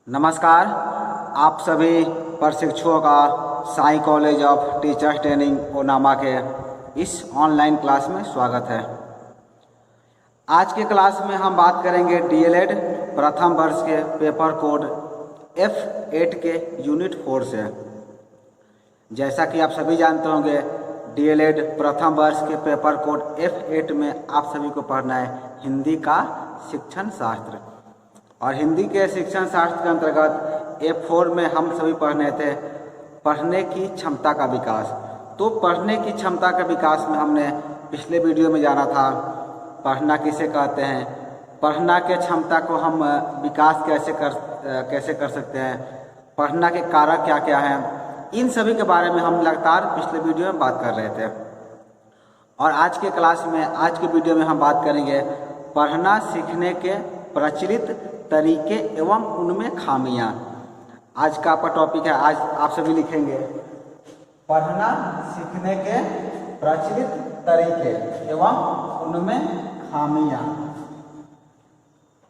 नमस्कार। आप सभी प्रशिक्षुओं का Sai college of teachers training ओनामा के इस ऑनलाइन क्लास में स्वागत है। आज के क्लास में हम बात करेंगे डीएलएड प्रथम वर्ष के पेपर कोड F8 के यूनिट 4 से। जैसा कि आप सभी जानते होंगे, डीएलएड प्रथम वर्ष के पेपर कोड F8 में आप सभी को पढ़ना है हिंदी का शिक्षण शास्त्र। और हिंदी के शिक्षण शास्त्र के अंतर्गत F4 में हम सभी पढ़ने थे पढ़ने की क्षमता का विकास। तो पढ़ने की क्षमता के विकास में हमने पिछले वीडियो में जाना था पढ़ना किसे कहते हैं, पढ़ना के क्षमता को हम विकास कैसे कर सकते हैं, पढ़ना के कारक क्या क्या हैं, इन सभी के बारे में हम लगातार पिछले वीडियो में बात कर रहे थे। और आज के क्लास में, आज के वीडियो में हम बात करेंगे पढ़ना सीखने के प्रचलित तरीके एवं उनमें खामियां। आज का आपका टॉपिक है, आज आप सभी लिखेंगे पढ़ना सीखने के प्रचलित तरीके एवं उनमें खामियां।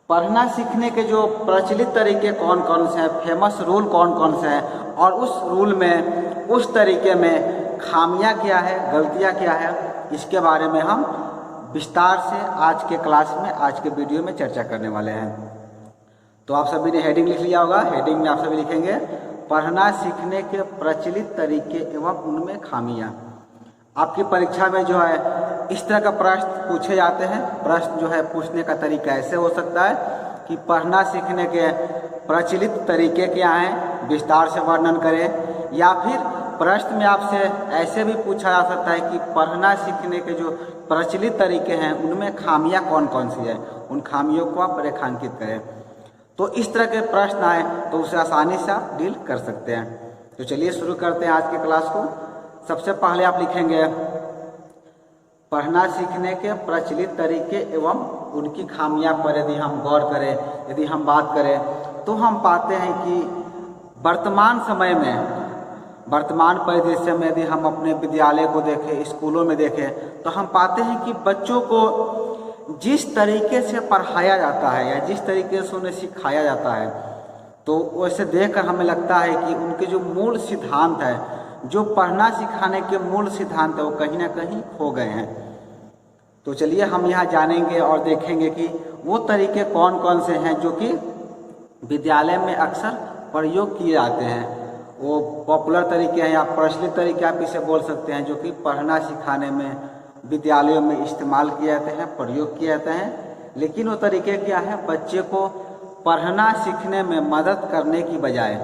पढ़ना सीखने के जो प्रचलित तरीके कौन कौन से हैं, फेमस रूल कौन कौन से हैं, और उस रूल में, उस तरीके में खामियां क्या है, गलतियां क्या है, इसके बारे में हम विस्तार से आज के क्लास में, आज के वीडियो में चर्चा करने वाले हैं। तो आप सभी ने हेडिंग लिख लिया होगा। हेडिंग में आप सभी लिखेंगे पढ़ना सीखने के प्रचलित तरीके एवं उनमें खामियां। आपकी परीक्षा में जो है इस तरह का प्रश्न पूछे जाते हैं। प्रश्न जो है पूछने का तरीका ऐसे हो सकता है कि पढ़ना सीखने के प्रचलित तरीके क्या हैं, विस्तार से वर्णन करें। या फिर प्रश्न में आपसे ऐसे भी पूछा जा सकता है कि पढ़ना सीखने के जो प्रचलित तरीके हैं उनमें खामियां कौन कौन सी है, उन खामियों को आप रेखांकित करें। तो इस तरह के प्रश्न आए तो उसे आसानी से आप डील कर सकते हैं। तो चलिए शुरू करते हैं आज के क्लास को। सबसे पहले आप लिखेंगे पढ़ना सीखने के प्रचलित तरीके एवं उनकी खामियां पर यदि हम गौर करें, यदि हम बात करें, तो हम पाते हैं कि वर्तमान समय में, वर्तमान परिदृश्य में यदि हम अपने विद्यालय को देखें, स्कूलों में देखें, तो हम पाते हैं कि बच्चों को जिस तरीके से पढ़ाया जाता है या जिस तरीके से उन्हें सिखाया जाता है, तो वैसे देखकर हमें लगता है कि उनके जो मूल सिद्धांत है, जो पढ़ना सिखाने के मूल सिद्धांत है, वो कहीं ना कहीं खो गए हैं। तो चलिए हम यहाँ जानेंगे और देखेंगे कि वो तरीके कौन कौन से हैं जो कि विद्यालय में अक्सर प्रयोग किए जाते हैं। वो पॉपुलर तरीके हैं या प्रचलित तरीके आप इसे बोल सकते हैं, जो कि पढ़ना सिखाने में विद्यालयों में इस्तेमाल किए जाते हैं, प्रयोग किए जाते हैं। लेकिन वो तरीके क्या है, बच्चे को पढ़ना सीखने में मदद करने की बजाय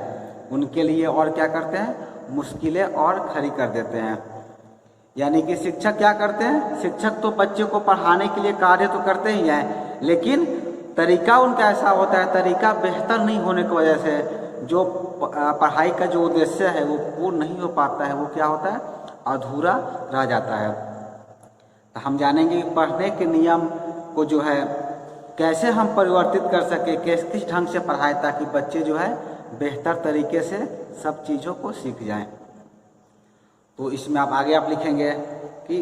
उनके लिए और क्या करते हैं, मुश्किलें और खड़ी कर देते हैं। यानी कि शिक्षक क्या करते हैं, शिक्षक तो बच्चे को पढ़ाने के लिए कार्य तो करते ही हैं, लेकिन तरीका उनका ऐसा होता है, तरीका बेहतर नहीं होने की वजह से जो पढ़ाई का जो उद्देश्य है वो पूर्ण नहीं हो पाता है, वो क्या होता है, अधूरा रह जाता है। तो हम जानेंगे कि पढ़ने के नियम को जो है कैसे हम परिवर्तित कर सके, किस ढंग से पढ़ाएं ताकि बच्चे जो है बेहतर तरीके से सब चीज़ों को सीख जाएं। तो इसमें आप आगे आप लिखेंगे कि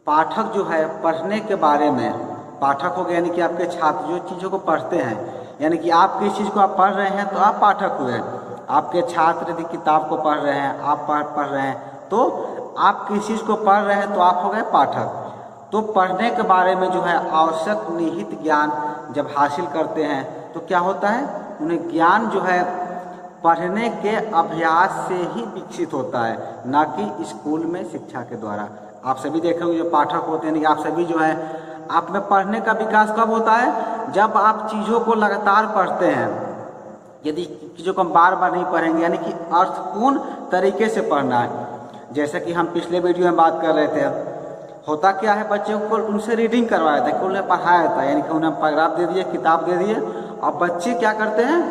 पाठक जो है पढ़ने के बारे में, पाठक हो गए यानी कि आपके छात्र जो चीज़ों को पढ़ते हैं, यानी कि आप किस चीज़ को आप पढ़ रहे हैं तो आप पाठक हुए। आपके छात्र यदि किताब को पढ़ रहे हैं, आप पढ़ रहे हैं, तो आप किस चीज़ को पढ़ रहे हैं तो आप हो गए पाठक। तो पढ़ने के बारे में जो है आवश्यक निहित ज्ञान जब हासिल करते हैं तो क्या होता है, उन्हें ज्ञान जो है पढ़ने के अभ्यास से ही विकसित होता है, ना कि स्कूल में शिक्षा के द्वारा। आप सभी देखेंगे जो पाठक होते हैं, आप सभी जो है आप में पढ़ने का विकास कब होता है, जब आप चीज़ों को लगातार पढ़ते हैं। यदि चीज़ों को हम बार बार नहीं पढ़ेंगे, यानी कि अर्थपूर्ण तरीके से पढ़ना है। जैसे कि हम पिछले वीडियो में बात कर रहे थे, होता क्या है, बच्चों को उनसे रीडिंग करवाया था, कि उन्हें पढ़ाया था, यानी कि उन्हें पैराग्राफ दे दिए, किताब दे दिए, और बच्चे क्या करते हैं,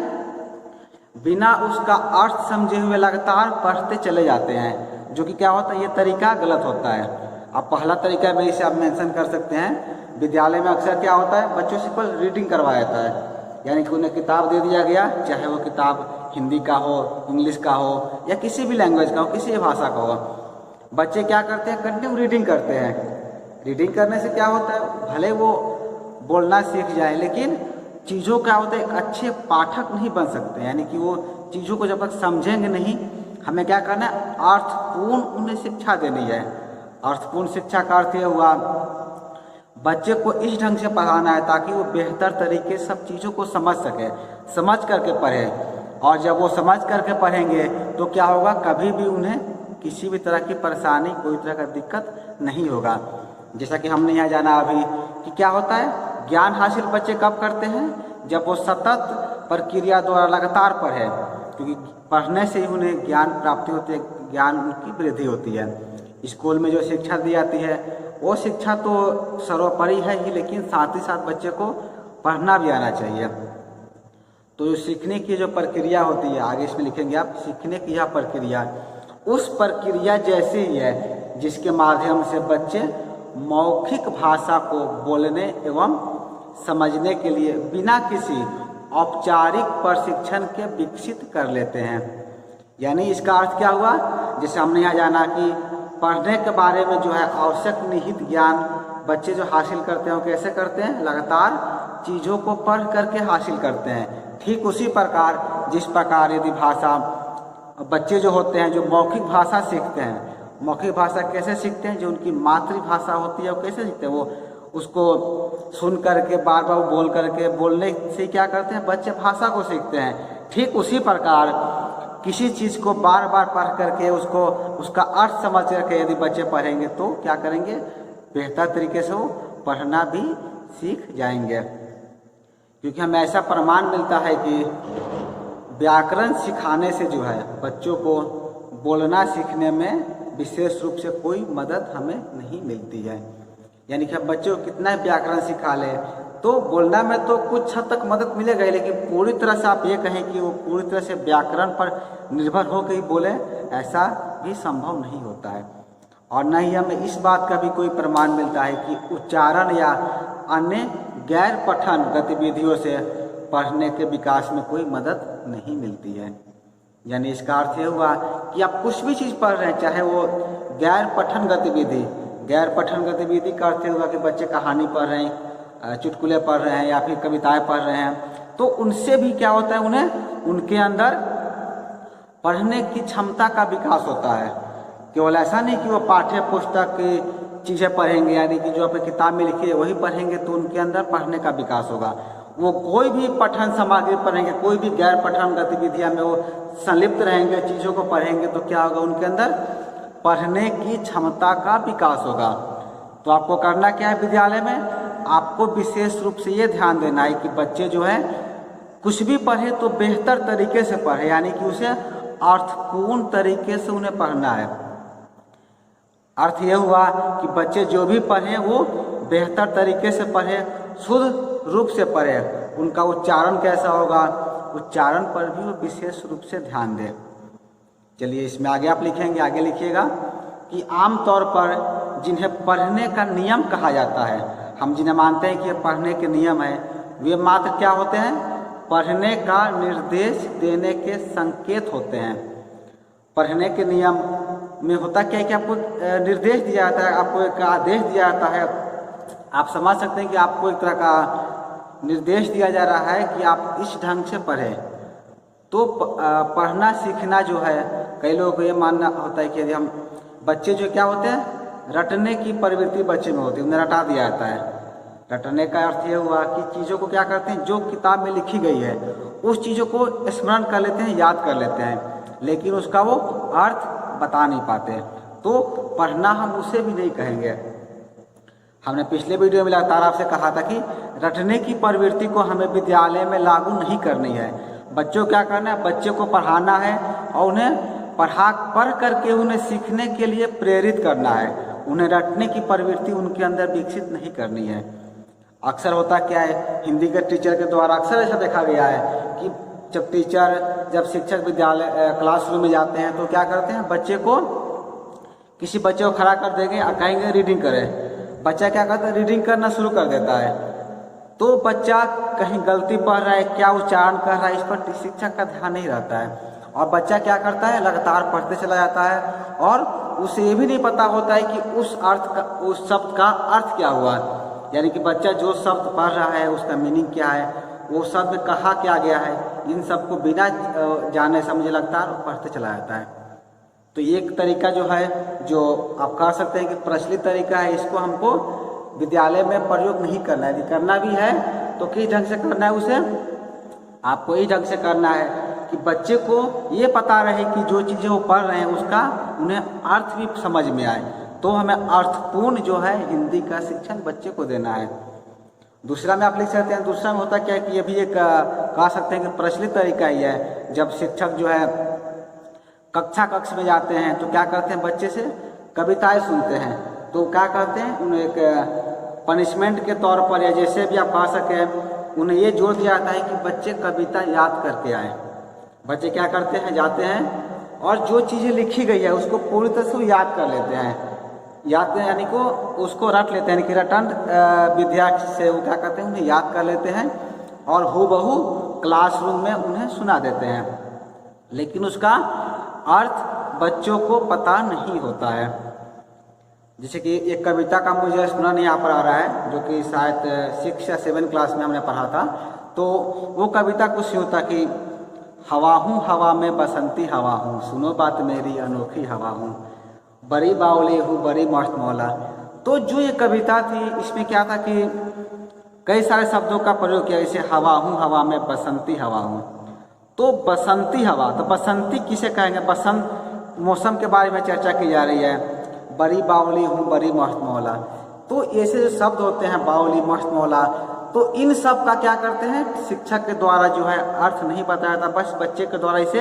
बिना उसका अर्थ समझे हुए लगातार पढ़ते चले जाते हैं, जो कि क्या होता है, ये तरीका गलत होता है। अब पहला तरीका में इसे आप मेंशन कर सकते हैं, विद्यालय में अक्सर क्या होता है, बच्चों से केवल रीडिंग करवाया जाता है, यानी कि उन्हें किताब दे दिया गया, चाहे वो किताब हिंदी का हो, इंग्लिश का हो, या किसी भी लैंग्वेज का हो, किसी भी भाषा का हो। बच्चे क्या करते हैं, कंटिन्यू रीडिंग करते हैं। रीडिंग करने से क्या होता है, भले वो बोलना सीख जाए, लेकिन चीज़ों क्या होता है, एक अच्छे पाठक नहीं बन सकते, यानी कि वो चीज़ों को जब तक समझेंगे नहीं, हमें क्या करना है, अर्थपूर्ण उन्हें शिक्षा देनी है। अर्थपूर्ण शिक्षा का अर्थ यह हुआ बच्चे को इस ढंग से पढ़ाना है ताकि वो बेहतर तरीके से सब चीज़ों को समझ सके, समझ करके पढ़े। और जब वो समझ करके पढ़ेंगे तो क्या होगा, कभी भी उन्हें किसी भी तरह की परेशानी, कोई तरह का दिक्कत नहीं होगा। जैसा कि हमने यहाँ जाना अभी कि क्या होता है, ज्ञान हासिल बच्चे कब करते हैं, जब वो सतत प्रक्रिया द्वारा लगातार पढ़े, क्योंकि पढ़ने से ही उन्हें ज्ञान प्राप्ति होती है, ज्ञान उनकी वृद्धि होती है। स्कूल में जो शिक्षा दी जाती है वो शिक्षा तो सर्वोपरि है ही, लेकिन साथ ही साथ बच्चे को पढ़ना भी आना चाहिए। तो जो सीखने की जो प्रक्रिया होती है, आगे इसमें लिखेंगे आप, सीखने की यह प्रक्रिया उस प्रक्रिया जैसी ही है जिसके माध्यम से बच्चे मौखिक भाषा को बोलने एवं समझने के लिए बिना किसी औपचारिक प्रशिक्षण के विकसित कर लेते हैं। यानी इसका अर्थ क्या हुआ, जैसे हमने यहाँ जाना कि पढ़ने के बारे में जो है आवश्यक निहित ज्ञान बच्चे जो हासिल करते हैं वो कैसे करते हैं, लगातार चीज़ों को पढ़ करके हासिल करते हैं। ठीक उसी प्रकार जिस प्रकार यदि भाषा बच्चे जो होते हैं जो मौखिक भाषा सीखते हैं, मौखिक भाषा कैसे सीखते हैं, जो उनकी मातृभाषा होती है वो कैसे सीखते हैं, वो उसको सुन करके बार बार बोल करके, बोलने से क्या करते हैं, बच्चे भाषा को सीखते हैं। ठीक उसी प्रकार किसी चीज़ को बार बार पढ़ करके उसको उसका अर्थ समझ करके यदि बच्चे पढ़ेंगे तो क्या करेंगे, बेहतर तरीके से वो पढ़ना भी सीख जाएंगे। क्योंकि हमें ऐसा प्रमाण मिलता है कि व्याकरण सिखाने से जो है बच्चों को बोलना सीखने में विशेष रूप से कोई मदद हमें नहीं मिलती है। यानी कि हम बच्चों को कितना व्याकरण सिखा लें तो बोलना में तो कुछ हद तक मदद मिलेगा, लेकिन पूरी तरह से आप ये कहें कि वो पूरी तरह से व्याकरण पर निर्भर होकर ही बोले, ऐसा भी संभव नहीं होता है। और न ही हमें इस बात का भी कोई प्रमाण मिलता है कि उच्चारण या अन्य गैर पठन गतिविधियों से पढ़ने के विकास में कोई मदद नहीं मिलती है। यानी इसका अर्थ ये हुआ कि आप कुछ भी चीज़ पढ़ रहे हैं, चाहे वो गैर पठन गतिविधि, गैर पठन गतिविधि का अर्थ होगा कि बच्चे कहानी पढ़ रहे हैं, चुटकुले पढ़ रहे हैं या फिर कविताएं पढ़ रहे हैं, तो उनसे भी क्या होता है, उन्हें उनके अंदर पढ़ने की क्षमता का विकास होता है। केवल ऐसा नहीं कि वो पाठ्य पुस्तक की चीज़ें पढ़ेंगे, यानी कि जो अपने किताब में लिखी है वही पढ़ेंगे तो उनके अंदर पढ़ने का विकास होगा। वो कोई भी पठन सामग्री पढ़ेंगे, कोई भी गैर पठन गतिविधियां में वो संलिप्त रहेंगे, चीज़ों को पढ़ेंगे तो क्या होगा, उनके अंदर पढ़ने की क्षमता का विकास होगा। तो आपको करना क्या है, विद्यालय में आपको विशेष रूप से ये ध्यान देना है कि बच्चे जो है कुछ भी पढ़े तो बेहतर तरीके से पढ़े, यानी कि उसे अर्थपूर्ण तरीके से उन्हें पढ़ना है। अर्थ यह हुआ कि बच्चे जो भी पढ़ें वो बेहतर तरीके से पढ़े, शुद्ध रूप से पढ़े। उनका उच्चारण कैसा होगा, उच्चारण पर भी वो विशेष रूप से ध्यान दें। चलिए इसमें आगे आप लिखेंगे, आगे लिखिएगा कि आमतौर पर जिन्हें पढ़ने का नियम कहा जाता है, हम जिन्हें मानते हैं कि ये पढ़ने के नियम है, वे मात्र क्या होते हैं, पढ़ने का निर्देश देने के संकेत होते हैं। पढ़ने के नियम में होता क्या है कि आपको निर्देश दिया जाता है, आपको एक आदेश दिया जाता है। आप समझ सकते हैं कि आपको एक तरह का निर्देश दिया जा रहा है कि आप इस ढंग से पढ़ें। तो पढ़ना सीखना जो है, कई लोगों को ये मानना होता है कि यदि हम बच्चे जो क्या होते हैं, रटने की प्रवृत्ति बच्चे में होती है, उन्हें रटा दिया जाता है। रटने का अर्थ ये हुआ कि चीज़ों को क्या करते हैं, जो किताब में लिखी गई है उस चीज़ों को स्मरण कर लेते हैं, याद कर लेते हैं, लेकिन उसका वो अर्थ बता नहीं पाते। तो पढ़ना हम उसे भी नहीं कहेंगे। हमने पिछले वीडियो में लगातार आपसे कहा था कि रटने की प्रवृत्ति को हमें विद्यालय में लागू नहीं करनी है। बच्चों को क्या करना है, बच्चे को पढ़ाना है और उन्हें पढ़ करके उन्हें सीखने के लिए प्रेरित करना है। उन्हें रटने की प्रवृत्ति उनके अंदर विकसित नहीं करनी है। अक्सर होता क्या है, हिंदी के टीचर के द्वारा अक्सर ऐसा देखा गया है कि जब शिक्षक विद्यालय क्लासरूम में जाते हैं तो क्या करते हैं, किसी बच्चे को खड़ा कर देंगे और कहेंगे रीडिंग करें। बच्चा क्या करता है, रीडिंग करना शुरू कर देता है। तो बच्चा कहीं गलती पढ़ रहा है, क्या उच्चारण कर रहा है, इस पर शिक्षक का ध्यान नहीं रहता है और बच्चा क्या करता है, लगातार पढ़ते चला जाता है और उसे ये भी नहीं पता होता है कि उस शब्द का अर्थ क्या हुआ। यानी कि बच्चा जो शब्द पढ़ रहा है उसका मीनिंग क्या है वो शब्द कहा क्या गया है, इन सब को बिना जाने समझे लगता है और पढ़ते चला जाता है। तो एक तरीका जो है जो आप कह सकते हैं कि प्रचलित तरीका है, इसको हमको विद्यालय में प्रयोग नहीं करना है। यदि करना भी है तो किस ढंग से करना है, उसे आपको इस ढंग से करना है कि बच्चे को ये पता रहे कि जो चीज़ें वो पढ़ रहे हैं उसका उन्हें अर्थ भी समझ में आए। तो हमें अर्थपूर्ण जो है हिंदी का शिक्षण बच्चे को देना है। दूसरा में आप लिख सकते हैं, दूसरा में होता क्या है कि ये भी एक कह सकते हैं कि प्रचलित तरीका ही है। जब शिक्षक जो है कक्ष में जाते हैं तो क्या करते हैं, बच्चे से कविताएं सुनते हैं। तो क्या करते हैं, उन्हें एक पनिशमेंट के तौर पर या जैसे भी आप कह सकें, उन्हें ये जोर दिया जाता है कि बच्चे कविता याद करके आए। बच्चे क्या करते हैं, जाते हैं और जो चीज़ें लिखी गई है उसको पूरी तरह से याद कर लेते हैं। याद यानी को उसको रट लेते हैं, यानी कि रटन विद्या से वो क्या करते हैं, उन्हें याद कर लेते हैं और हूबहू क्लासरूम में उन्हें सुना देते हैं। लेकिन उसका अर्थ बच्चों को पता नहीं होता है। जैसे कि एक कविता का मुझे सुना नहीं यहाँ पर आ रहा है, जो कि शायद 6 या 7 क्लास में हमने पढ़ा था। तो वो कविता कुछ यूँ था कि हवा हूँ हवा में बसंती हवा हूँ, सुनो बात मेरी अनोखी हवा हूँ, बड़ी बावली हूँ बड़ी मस्त मौला। तो जो ये कविता थी इसमें क्या था कि कई सारे शब्दों का प्रयोग किया, जैसे हवा हूँ हवा में बसंती हवा हूँ। तो बसंती हवा, तो बसंती किसे कहेंगे, बसंत मौसम के बारे में चर्चा की जा रही है। बड़ी बावली हूँ बड़ी मस्त मौला, तो ऐसे जो शब्द होते हैं बावली मस्त मौला, तो इन सब का क्या करते हैं, शिक्षक के द्वारा जो है अर्थ नहीं बताया जाता, बस बच्चे के द्वारा इसे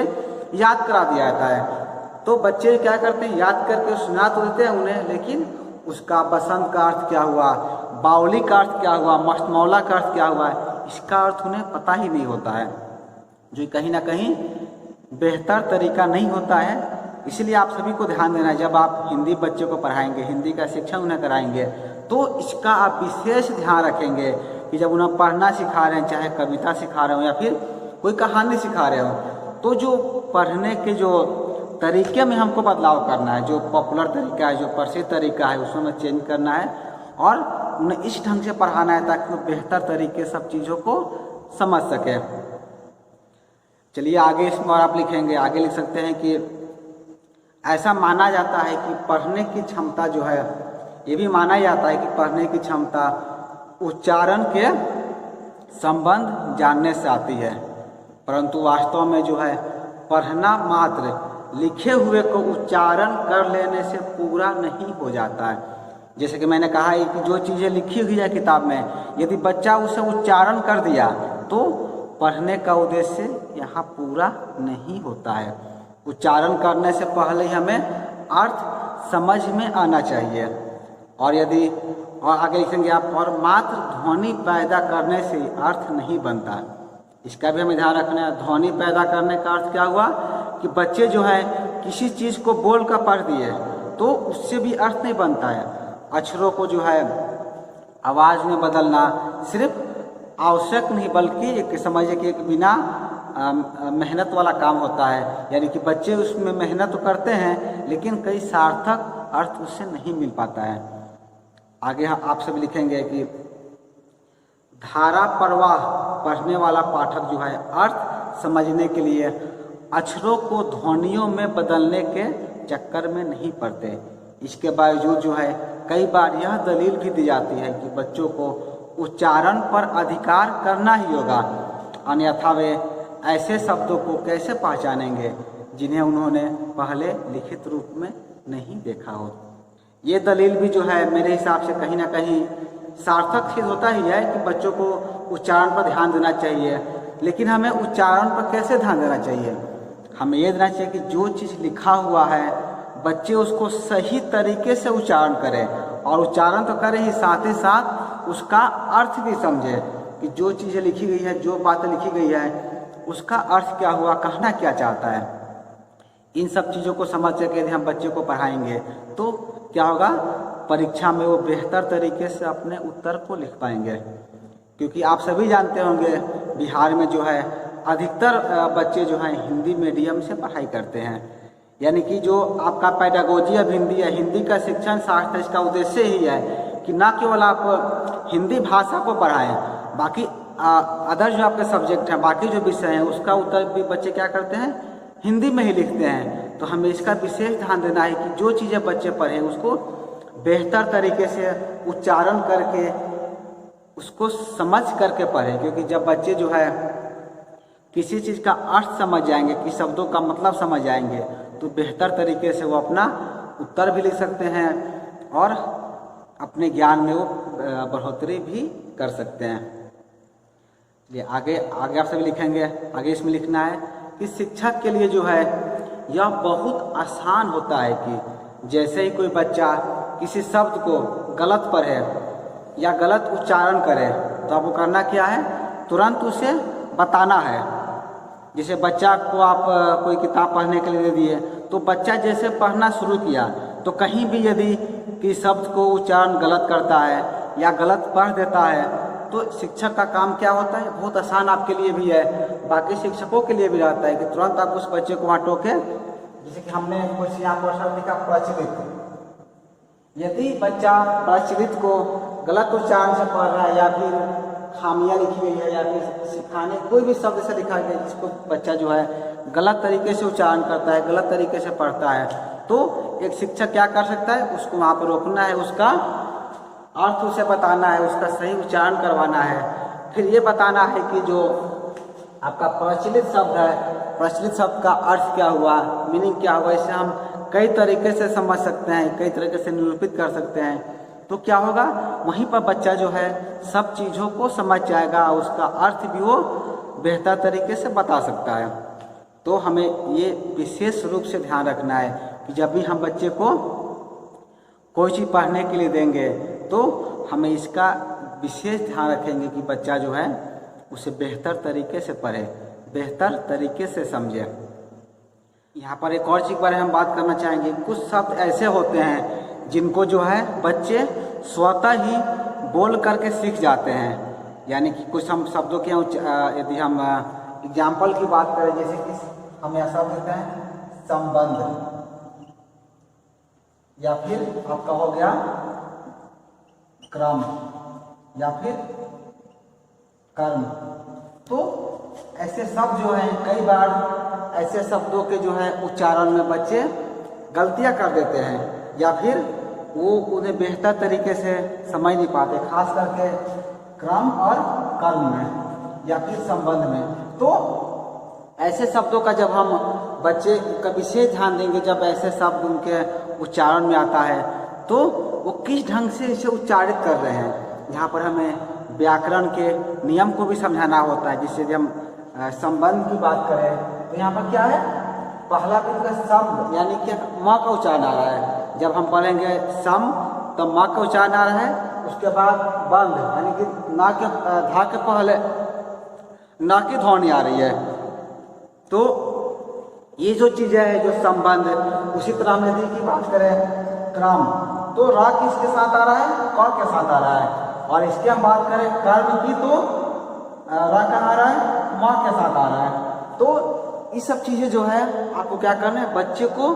याद करा दिया जाता है। तो बच्चे क्या करते हैं, याद करके सुना तो देते हैं उन्हें, लेकिन उसका बसंत का अर्थ क्या हुआ, बावली का अर्थ क्या हुआ, मस्त मौला का अर्थ क्या हुआ, इसका अर्थ उन्हें पता ही नहीं होता है, जो कहीं ना कहीं बेहतर तरीका नहीं होता है। इसलिए आप सभी को ध्यान देना है, जब आप हिंदी बच्चे को पढ़ाएंगे, हिंदी का शिक्षण उन्हें कराएंगे, तो इसका आप विशेष ध्यान रखेंगे कि जब उन्हें पढ़ना सिखा रहे हैं, चाहे कविता सिखा रहे हो या फिर कोई कहानी सिखा रहे हो, तो जो पढ़ने के जो तरीके में हमको बदलाव करना है, जो पॉपुलर तरीका है, जो प्रसिद्ध तरीका है, उसमें चेंज करना है और उन्हें इस ढंग से पढ़ाना है ताकि वो बेहतर तरीके सब चीज़ों को समझ सके। चलिए आगे इसमें और आप लिखेंगे, आगे लिख सकते हैं कि ऐसा माना जाता है कि पढ़ने की क्षमता जो है, ये भी माना जाता है कि पढ़ने की क्षमता उच्चारण के संबंध जानने से आती है, परंतु वास्तव में जो है पढ़ना मात्र लिखे हुए को उच्चारण कर लेने से पूरा नहीं हो जाता है। जैसे कि मैंने कहा है कि जो चीज़ें लिखी हुई है किताब में, यदि बच्चा उसे उच्चारण कर दिया तो पढ़ने का उद्देश्य यहाँ पूरा नहीं होता है। उच्चारण करने से पहले हमें अर्थ समझ में आना चाहिए। और यदि और आगे लिखेंगे आप, और मात्र ध्वनि पैदा करने से अर्थ नहीं बनता, इसका भी हमें ध्यान रखना है। ध्वनि पैदा करने का अर्थ क्या हुआ कि बच्चे जो है किसी चीज़ को बोल कर पढ़ दिए तो उससे भी अर्थ नहीं बनता है। अक्षरों को जो है आवाज़ में बदलना सिर्फ आवश्यक नहीं बल्कि एक समझिए कि एक बिना मेहनत वाला काम होता है, यानी कि बच्चे उसमें मेहनत तो करते हैं लेकिन कई सार्थक अर्थ उससे नहीं मिल पाता है। आगे आप सब लिखेंगे कि धारा प्रवाह पढ़ने वाला पाठक जो है अर्थ समझने के लिए अक्षरों को ध्वनियों में बदलने के चक्कर में नहीं पड़ते। इसके बावजूद जो है कई बार यह दलील भी दी जाती है कि बच्चों को उच्चारण पर अधिकार करना ही होगा, अन्यथा वे ऐसे शब्दों को कैसे पहचानेंगे जिन्हें उन्होंने पहले लिखित रूप में नहीं देखा हो। ये दलील भी जो है मेरे हिसाब से कहीं ना कहीं सार्थक सिद्ध होता ही है कि बच्चों को उच्चारण पर ध्यान देना चाहिए, लेकिन हमें उच्चारण पर कैसे ध्यान देना चाहिए, हमें ये देना चाहिए कि जो चीज़ लिखा हुआ है बच्चे उसको सही तरीके से उच्चारण करें, और उच्चारण तो करें ही साथ साथ उसका अर्थ भी समझे कि जो चीज़ें लिखी गई है, जो बातें लिखी गई है उसका अर्थ क्या हुआ, कहना क्या चाहता है। इन सब चीज़ों को समझ सके यदि हम बच्चे को पढ़ाएंगे तो क्या होगा, परीक्षा में वो बेहतर तरीके से अपने उत्तर को लिख पाएंगे। क्योंकि आप सभी जानते होंगे बिहार में जो है अधिकतर बच्चे जो हैं हिंदी मीडियम से पढ़ाई करते हैं, यानी कि जो आपका पेडागोजी अब हिंदी है, हिंदी का शिक्षण शास्त्र, इसका उद्देश्य ही है कि न केवल आप हिंदी भाषा को पढ़ाएं, बाकी अदर जो आपके सब्जेक्ट हैं, बाकी जो विषय हैं, उसका उत्तर भी बच्चे क्या करते हैं, हिंदी में ही लिखते हैं। तो हमें इसका विशेष ध्यान देना है कि जो चीज़ें बच्चे पढ़ें उसको बेहतर तरीके से उच्चारण करके, उसको समझ करके पढ़ें। क्योंकि जब बच्चे जो है किसी चीज़ का अर्थ समझ जाएंगे, कि शब्दों का मतलब समझ जाएंगे, तो बेहतर तरीके से वो अपना उत्तर भी लिख सकते हैं और अपने ज्ञान में वो बढ़ोतरी भी कर सकते हैं। ये आगे आप सभी लिखेंगे। आगे इसमें लिखना है कि शिक्षक के लिए जो है यह बहुत आसान होता है कि जैसे ही कोई बच्चा किसी शब्द को गलत पढ़े या गलत उच्चारण करे, तो आपको करना क्या है, तुरंत उसे बताना है। जैसे बच्चा को आप कोई किताब पढ़ने के लिए दे दिए, तो बच्चा जैसे पढ़ना शुरू किया, तो कहीं भी यदि किसी शब्द को उच्चारण गलत करता है या गलत पढ़ देता है, तो शिक्षक का काम क्या होता है, बहुत आसान आपके लिए भी है, बाकी शिक्षकों के लिए भी रहता है कि तुरंत आप उस बच्चे को वहाँ टोके। जैसे कि हमने कुछ यहाँ पर शब्द लिखा प्रचलित, यदि बच्चा प्रचलित को गलत उच्चारण से पढ़ रहा है या फिर खामियां लिखी गई है या फिर सिखाने कोई भी शब्द से लिखा गया जिसको बच्चा जो है गलत तरीके से उच्चारण करता है, गलत तरीके से पढ़ता है, तो एक शिक्षक क्या कर सकता है, उसको वहाँ पर रोकना है, उसका अर्थ उसे बताना है, उसका सही उच्चारण करवाना है। फिर ये बताना है कि जो आपका प्रचलित शब्द है, प्रचलित शब्द का अर्थ क्या हुआ, मीनिंग क्या हुआ, इसे हम कई तरीके से समझ सकते हैं, कई तरीके से निरूपित कर सकते हैं। तो क्या होगा, वहीं पर बच्चा जो है सब चीज़ों को समझ जाएगा, उसका अर्थ भी वो बेहतर तरीके से बता सकता है। तो हमें ये विशेष रूप से ध्यान रखना है कि जब भी हम बच्चे को कोई चीज़ पढ़ने के लिए देंगे, तो हमें इसका विशेष ध्यान रखेंगे कि बच्चा जो है उसे बेहतर तरीके से पढ़े, बेहतर तरीके से समझे। यहाँ पर एक और चीज़ के बारे में हम बात करना चाहेंगे। कुछ शब्द ऐसे होते हैं जिनको जो है बच्चे स्वतः ही बोल करके सीख जाते हैं। यानी कि कुछ हम शब्दों के यदि हम एग्जाम्पल की बात करें, जैसे कि हम यहाँ शब्द देते हैं संबंध, या फिर आपका हो गया क्रम, या फिर कर्म। तो ऐसे शब्द जो हैं, कई बार ऐसे शब्दों के जो है उच्चारण में बच्चे गलतियां कर देते हैं या फिर वो उन्हें बेहतर तरीके से समझ नहीं पाते, खास करके क्रम और कर्म में या फिर संबंध में। तो ऐसे शब्दों का जब हम बच्चे का विशेष ध्यान देंगे, जब ऐसे शब्द उनके उच्चारण में आता है, तो वो किस ढंग से इसे उच्चारित कर रहे हैं। यहाँ पर हमें व्याकरण के नियम को भी समझाना होता है। जिससे जब हम संबंध की बात करें, तो यहाँ पर क्या है, पहला शब्द यानी कि म का उच्चारण आ रहा है। जब हम पढ़ेंगे सम, तो म का उच्चारण आ रहा है। उसके बाद बंध, यानी कि ना के धा के पहले ना की ध्वनि आ रही है। तो ये जो चीज़ें हैं, जो संबंध, उसी तरह हम यदि की बात करें क्रम, तो रा किसके साथ आ रहा है, क के साथ आ रहा है। और इसकी हम बात करें कर्म की, तो रा कहाँ आ रहा है, म के साथ आ रहा है। तो ये सब चीज़ें जो है आपको क्या करना है, बच्चे को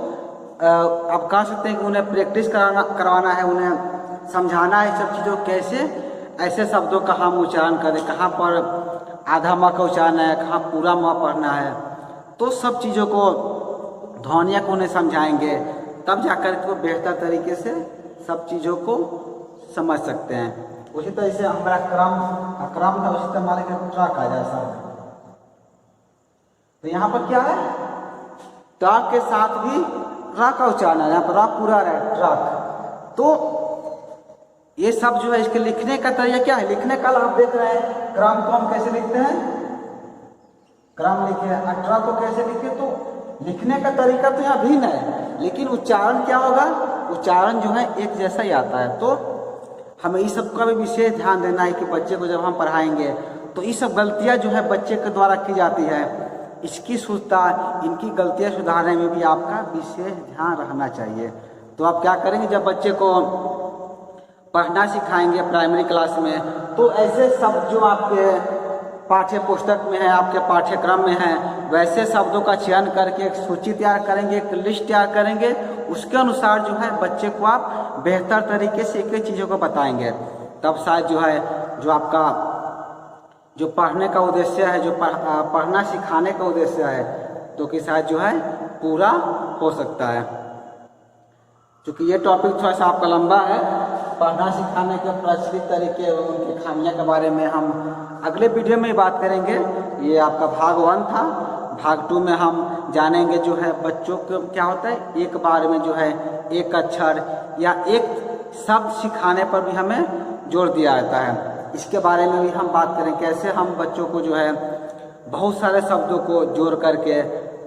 आप कह सकते हैं कि उन्हें प्रैक्टिस करवाना है, उन्हें समझाना है सब चीज़ों कैसे ऐसे शब्दों का हम उच्चारण करें, कहाँ पर आधा म का उच्चारण है, कहाँ पूरा म पढ़ना है। तो सब चीज़ों को ध्वनियों को उन्हें समझाएंगे, तब जाकर के वो बेहतर तरीके से सब चीज़ों को समझ सकते हैं। उसी तरह से हमारा क्रम था, उसी तरह मान लीजिए ट्रक आ जाए शब्द, तो यहाँ पर क्या है, ट्रक के साथ भी रा का उच्चारण है, यहाँ पर रा पूरा है ट्रक। तो ये सब जो है, इसके लिखने का तरीका क्या है, लिखने का आप देख रहे हैं, क्रम को हम कैसे लिखते हैं, क्रम लिखे, ट्रक को कैसे लिखे। तो लिखने का तरीका तो यहाँ भिन्न है, लेकिन उच्चारण क्या होगा, उच्चारण जो है एक जैसा ही आता है। तो हमें इस सब का भी विशेष ध्यान देना है कि बच्चे को जब हम पढ़ाएंगे, तो ये सब गलतियाँ जो है बच्चे के द्वारा की जाती है, इसकी इनकी गलतियाँ सुधारने में भी आपका विशेष ध्यान रहना चाहिए। तो आप क्या करेंगे, जब बच्चे को पढ़ना सिखाएंगे प्राइमरी क्लास में, तो ऐसे शब्द जो आपके पाठ्य पुस्तक में है, आपके पाठ्यक्रम में है, वैसे शब्दों का चयन करके एक सूची तैयार करेंगे, एक लिस्ट तैयार करेंगे। उसके अनुसार जो है बच्चे को आप बेहतर तरीके से एक एक चीज़ों को बताएंगे। तब शायद जो है जो आपका जो पढ़ने का उद्देश्य है, जो पढ़ना सिखाने का उद्देश्य है, तो कि शायद जो है पूरा हो सकता है। क्योंकि ये टॉपिक थोड़ा सा आपका लंबा है, पढ़ना सिखाने के प्रचलित तरीके और उनकी खामियां के बारे में हम अगले वीडियो में ही बात करेंगे। ये आपका भाग 1 था। भाग 2 में हम जानेंगे जो है बच्चों को क्या होता है, एक बार में जो है एक अक्षर या एक शब्द सिखाने पर भी हमें जोर दिया जाता है। इसके बारे में भी हम बात करें, कैसे हम बच्चों को जो है बहुत सारे शब्दों को जोड़ करके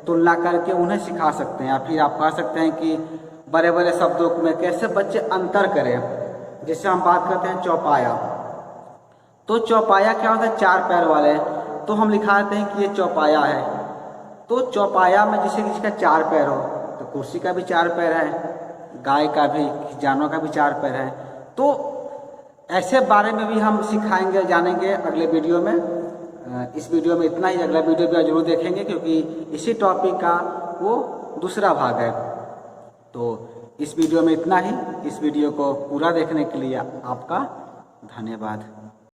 तुलना करके उन्हें सिखा सकते हैं। या फिर आप कह सकते हैं कि बड़े बड़े शब्दों में कैसे बच्चे अंतर करें। जैसे हम बात करते हैं चौपाया, तो चौपाया क्या होता है, 4 पैर वाले, तो हम लिखा देते हैं कि ये चौपाया है। तो चौपाया में जैसे किसी का 4 पैर हो, तो कुर्सी का भी 4 पैर है, गाय का भी, जानवर का भी 4 पैर है। तो ऐसे बारे में भी हम सिखाएंगे, जानेंगे अगले वीडियो में। इस वीडियो में इतना ही, अगला वीडियो भी जरूर देखेंगे क्योंकि इसी टॉपिक का वो दूसरा भाग है। तो इस वीडियो में इतना ही। इस वीडियो को पूरा देखने के लिए आपका धन्यवाद।